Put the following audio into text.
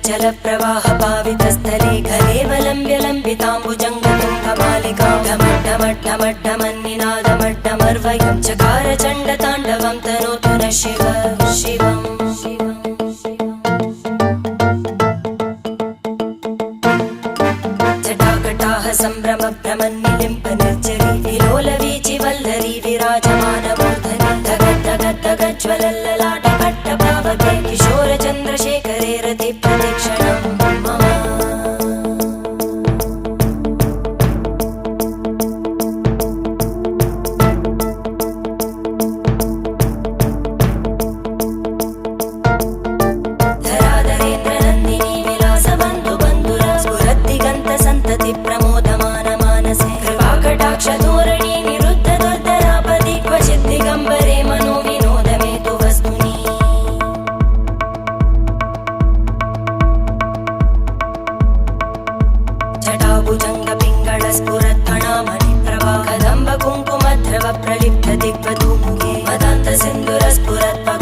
जलप्रवाह पावितस्थले कलेवलम्ब्य लम्बिताम्बुजङ्गतुङ्गमालिकां ढमड्ढमड्ढमड्ढमन्निनादमड्ढमर्वयं चकार चण्डताण्डवं तनोतु न शिव शिवम् जटाकटाः सम्भ्रमभ्रमन्निलिम्प निर्जरी विलोलवीचि वल्लरी विराजमानमूर्धनि धगज्ज्वलल्ललाटपट्टपावके किशोरचन्द्रशेखरे रतिप्रदक्षिणं मम धराधरेन्द्रनन्दिनी विलासबन्धुबन्धुर स्फुरद्दिगन्तसन्तति प्रमोदमानमानसे कृपाकटाक्षधोरणी निरुद्धदुर्धरापदि क्वचिद्दिगम्बरे मनो विनोदमेतु वस्तुनि जटाभुजङ्गपिङ्गळस्फुरत्फणामणिप्रभा कदम्बकुङ्कुमध्रव प्रलिप्त दिग्वधूमुखे मदान्तसिन्धुरस्फुरत्पक्